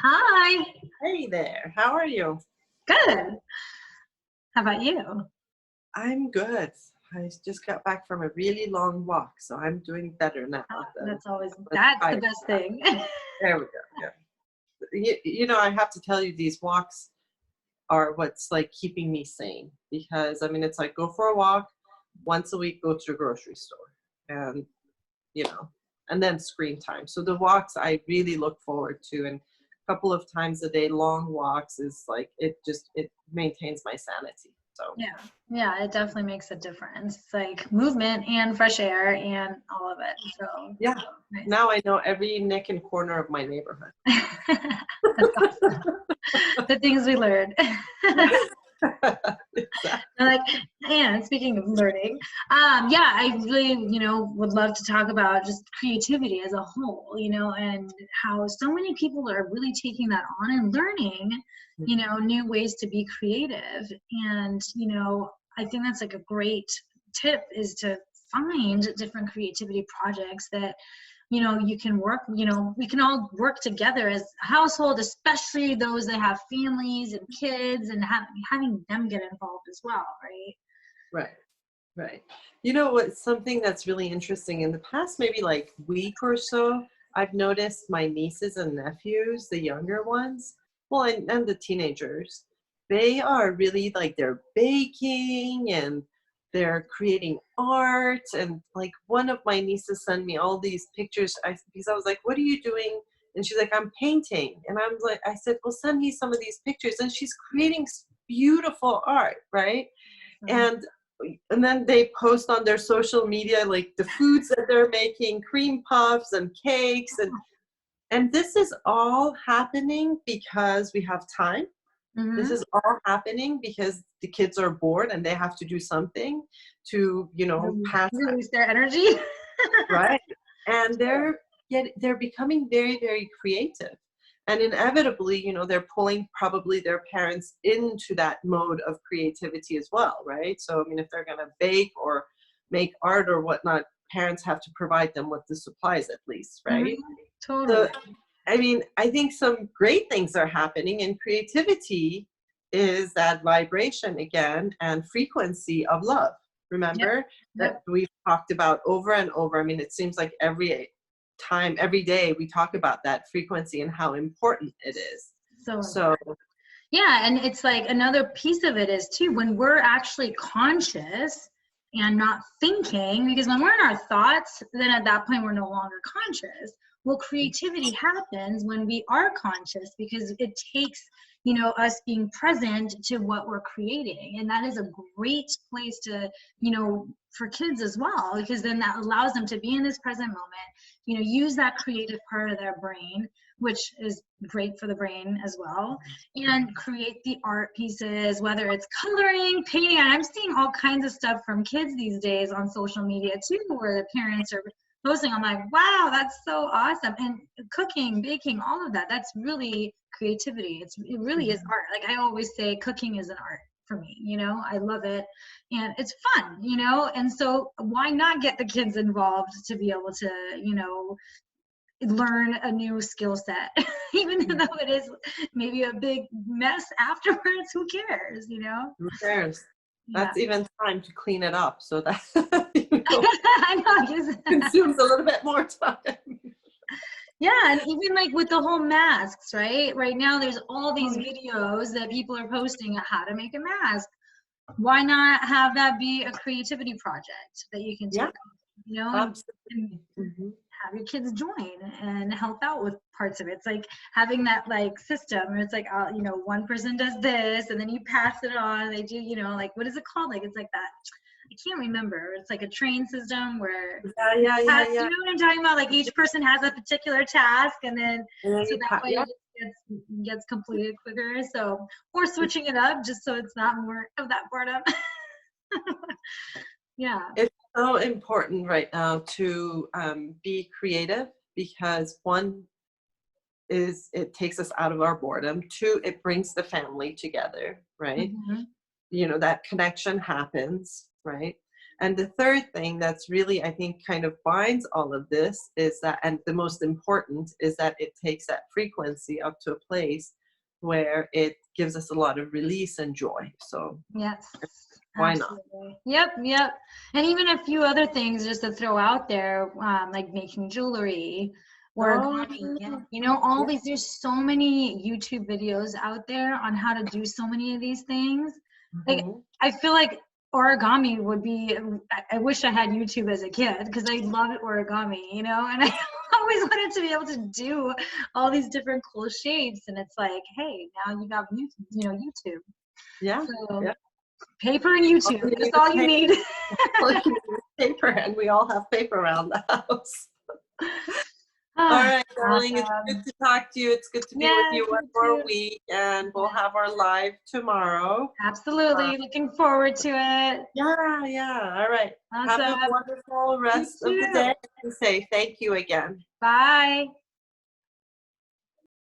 Hi. Hey there, how are you? Good. How about you? I'm good. I just got back from a really long walk, so I'm doing better now than That's the prior to best that. thing. There we go. Yeah. I have to tell you, these walks are what's like keeping me sane because it's like go for a walk once a week, go to the grocery store, and you know, and then screen time. So the walks I really look forward to, and a couple of times a day, long walks is like it maintains my sanity. So. Yeah, it definitely makes a difference. It's like movement and fresh air and all of it. So Yeah. nice. Now I know every nick and corner of my neighborhood. That's awesome. The things we learned. Exactly. Like, and speaking of learning, I really, would love to talk about just creativity as a whole, and how so many people are really taking that on and learning, new ways to be creative. And, I think that's like a great tip is to find different creativity projects that you can work, we can all work together as a household, especially those that have families and kids, and having them get involved as well, right? Right. You know what, something that's really interesting in the past maybe like week or so, I've noticed my nieces and nephews, the younger ones, well, and the teenagers, they are really like they're baking and they're creating art. And like one of my nieces sent me all these pictures because I was like, what are you doing? And she's like, I'm painting. And I said, well, send me some of these pictures. And she's creating beautiful art, right? Mm-hmm. And then they post on their social media like the foods that they're making, cream puffs and cakes, and this is all happening because we have time. This Mm-hmm. is all happening because the kids are bored and they have to do something to pass that, Release their energy. right? And they're becoming very, very creative. And inevitably, they're pulling probably their parents into that mode of creativity as well, right? So, if they're going to bake or make art or whatnot, parents have to provide them with the supplies at least, right? Mm-hmm. Totally. So, I think some great things are happening, and creativity is that vibration again and frequency of love. Remember that Yep. we've talked about over and over. It seems like every time, every day, we talk about that frequency and how important it is. So Yeah, and it's like another piece of it is too, when we're actually conscious and not thinking, because when we're in our thoughts, then at that point we're no longer conscious. Well, creativity happens when we are conscious because it takes, us being present to what we're creating. And that is a great place to, for kids as well, because then that allows them to be in this present moment, use that creative part of their brain, which is great for the brain as well, and create the art pieces, whether it's coloring, painting. I'm seeing all kinds of stuff from kids these days on social media too, where the parents are posting. I'm like, wow, that's so awesome. And cooking, baking, all of that, that's really creativity. It really is art. Like I always say, cooking is an art for me, I love it. And it's fun, and so why not get the kids involved to be able to, learn a new skill set, even though it is maybe a big mess afterwards. Who cares, who cares? Yeah. That's even time to clean it up, so that I know. consumes a little bit more time. Yeah, and even like with the whole masks, right? Right now, there's all these videos that people are posting on how to make a mask. Why not have that be a creativity project that you can take, Absolutely. and have your kids join and help out with parts of it. It's like having that like system where it's like, one person does this and then you pass it on. They do, like, what is it called? Like, it's like that. I can't remember. It's like a train system where, Yeah. you know what I'm talking about? Like each person has a particular task, and then so that way it gets completed quicker. So, or switching it up just so it's not more of that boredom. Yeah. It's so important right now to be creative because one is it takes us out of our boredom. Two, it brings the family together, right? Mm-hmm. That connection happens, right? And the third thing that's really, I think, kind of binds all of this is that, and the most important, is that it takes that frequency up to a place where it gives us a lot of release and joy. So yes, why absolutely. Yep, yep. And even a few other things just to throw out there, like making jewelry, origami, you know, all these, there's so many YouTube videos out there on how to do so many of these things. Like, I feel like origami would be, I wish I had YouTube as a kid because I love origami, you know, and I always wanted to be able to do all these different cool shapes. And it's like, hey, now you got YouTube, you know, YouTube. Yeah. So, Yeah. paper and YouTube, that's all you need. Paper, and we all have paper around the house. All right, darling, Awesome. it's good to talk to you. It's good to be with you one more week, and we'll have our live tomorrow. Absolutely. Looking forward to it. Yeah, yeah. All right. Awesome. Have a wonderful rest of the day, and say thank you again. Bye.